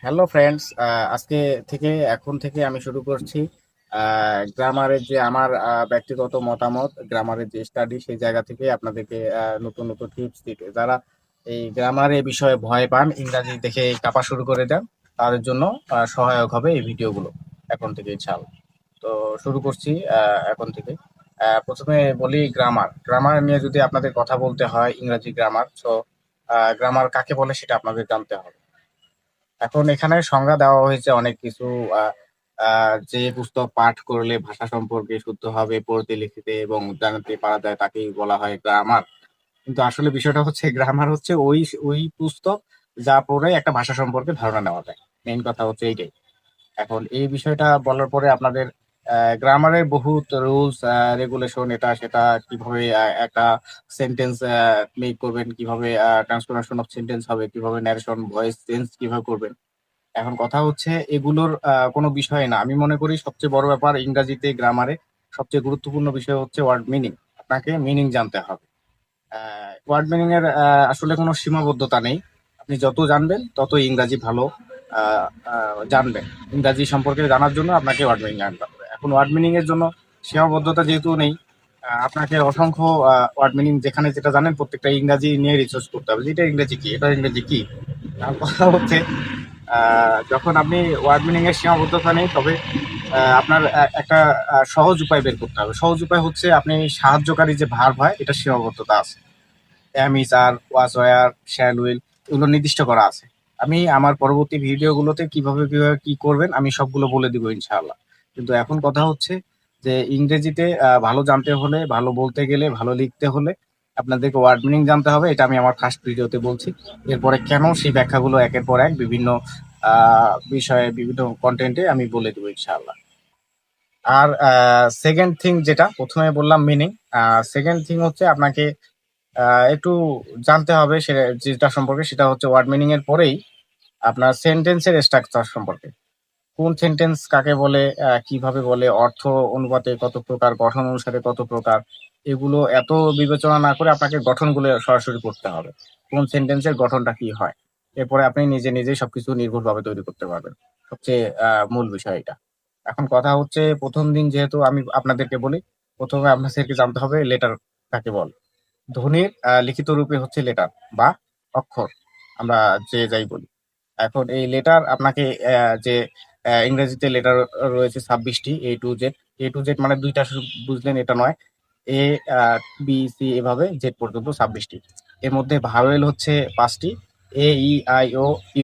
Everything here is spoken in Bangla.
হ্যালো ফ্রেন্ডস, আজকে থেকে এখন থেকে আমি শুরু করছি গ্রামারের যে আমার ব্যক্তিগত মতামত, গ্রামারের যে স্টাডি সেই জায়গা থেকে আপনাদেরকে নতুন নতুন টিপস দিতে, যারা এই গ্রামারের বিষয়ে ভয় পান, ইংরাজি দেখে কাঁপা শুরু করে দেন, তাদের জন্য সহায়ক হবে এই ভিডিওগুলো এখন থেকে ইনশাআল্লাহ। তো শুরু করছি এখন থেকে। প্রথমে বলি গ্রামার। গ্রামার নিয়ে যদি আপনাদের কথা বলতে হয়, ইংরাজি গ্রামার, তো গ্রামার কাকে বলে সেটা আপনাদের জানতে হবে। এখন এখানে সংজ্ঞা দেওয়া হয়েছে অনেক কিছু। আহ, যে পুস্তক পাঠ করলে ভাষা সম্পর্কে শুদ্ধ হবে পড়তে লিখতে এবং জানতে পারা যায় তাকেই বলা হয় গ্রামার। কিন্তু আসলে বিষয়টা হচ্ছে গ্রামার হচ্ছে ওই ওই পুস্তক যা পড়ে একটা ভাষা সম্পর্কে ধারণা নেওয়া যায়। মেইন কথা হচ্ছে এইটাই। এখন এই বিষয়টা বলার পরে আপনাদের গ্রামারের বহুত রুলস রেগুলেশন, এটা সেটা কিভাবে একটা সেন্টেন্স মেক করবেন, কিভাবে ট্রান্সফরমেশন অফ সেন্টেন্স হবে, কিভাবে ন্যারেশন ভয়েস চেঞ্জ কিভাবে করবেন। এখন কথা হচ্ছে এগুলোর কোনো বিষয় না। আমি মনে করি সবচেয়ে বড় ব্যাপার ইংরাজিতে গ্রামারে সবচেয়ে গুরুত্বপূর্ণ বিষয় হচ্ছে ওয়ার্ড মিনিং। আপনাকে মিনিং জানতে হবে। ওয়ার্ড মিনিং এর আসলে কোনো সীমাবদ্ধতা নেই। আপনি যত জানবেন তত ইংরাজি ভালো জানবেন। ইংরাজি সম্পর্কে জানার জন্য আপনাকে ওয়ার্ড মিনিং জানতে হবে। এখন ওয়ার্ড মিনিং এর জন্য সীমাবদ্ধতা যেহেতু নেই, আপনাকে অসংখ্য ওয়ার্ড মিনিং যেখানে যেটা জানেন প্রত্যেকটা ইংরাজি নিয়ে রিসার্চ করতে হবে, যেটা ইংরেজি কি, এটা ইংরেজি কি। আর কথা হচ্ছে যখন আপনি ওয়ার্ড মিনিং এর সীমাবদ্ধতা নেই, তবে আপনার একটা সহজ উপায় বের করতে হবে। সহজ উপায় হচ্ছে আপনি সাহায্যকারী যে ভার্ব হয় এটা সীমাবদ্ধতা আছে। Am, is, are, was, were, shall, will, এগুলো নির্দিষ্ট করা আছে। আমি আমার পরবর্তী ভিডিওগুলোতে কিভাবে কিভাবে কি করবেন আমি সবগুলো বলে দিব ইনশাআল্লাহ। কিন্তু এখন কথা হচ্ছে যে ইংরেজিতে ভালো জানতে হলে, ভালো বলতে গেলে, ভালো লিখতে হলে আপনাদেরকে ওয়ার্ড মিনিং জানতে হবে। এটা আমি আমার ফার্স্ট ভিডিওতে বলছি। এরপরে কেন সেই ব্যাখ্যাগুলো একের পর এক বিভিন্ন বিষয়ে বিভিন্ন কন্টেন্টে আমি বলে দেবো ইনশাআল্লাহ। আর সেকেন্ড থিং, যেটা প্রথমে বললাম মিনিং, সেকেন্ড থিং হচ্ছে আপনাকে একটু জানতে হবে যেটা সম্পর্কে, সেটা হচ্ছে ওয়ার্ড মিনিং এর পরেই আপনার সেন্টেন্সের স্ট্রাকচার সম্পর্কে। কোন সেন্টেন্স কাকে বলে, কিভাবে বলে, অর্থ অনুপাতে কত প্রকার, গঠন অনুসারে কত প্রকার, এগুলো এত বিবেচনা না করে আপনাকে গঠনগুলো সরাসরি করতে হবে। কোন সেন্টেন্সের গঠনটা কি হয়, এরপরে আপনি নিজে নিজেই সবকিছু নির্ভুলভাবে তৈরি করতে পারবেন। সবচেয়ে মূল বিষয় এটা। এখন কথা হচ্ছে প্রথম দিন যেহেতু আমি আপনাদেরকে বলি, প্রথমে আপনাদেরকে জানতে হবে লেটার কাকে বলে। ধ্বনির লিখিত রূপে হচ্ছে লেটার বা অক্ষর, আমরা যে যাই বলি। এখন এই লেটার আপনাকে যে ইংরেজিতে লেটার রয়েছে 26টি, A to Z। A to Z মানে দুইটা শুধু বুঝলেন এটা নয়। A, B, C এভাবে জেড পর্যন্ত 26টি। এর মধ্যে ভাওয়েল হচ্ছে 5টি, A, E, I, O,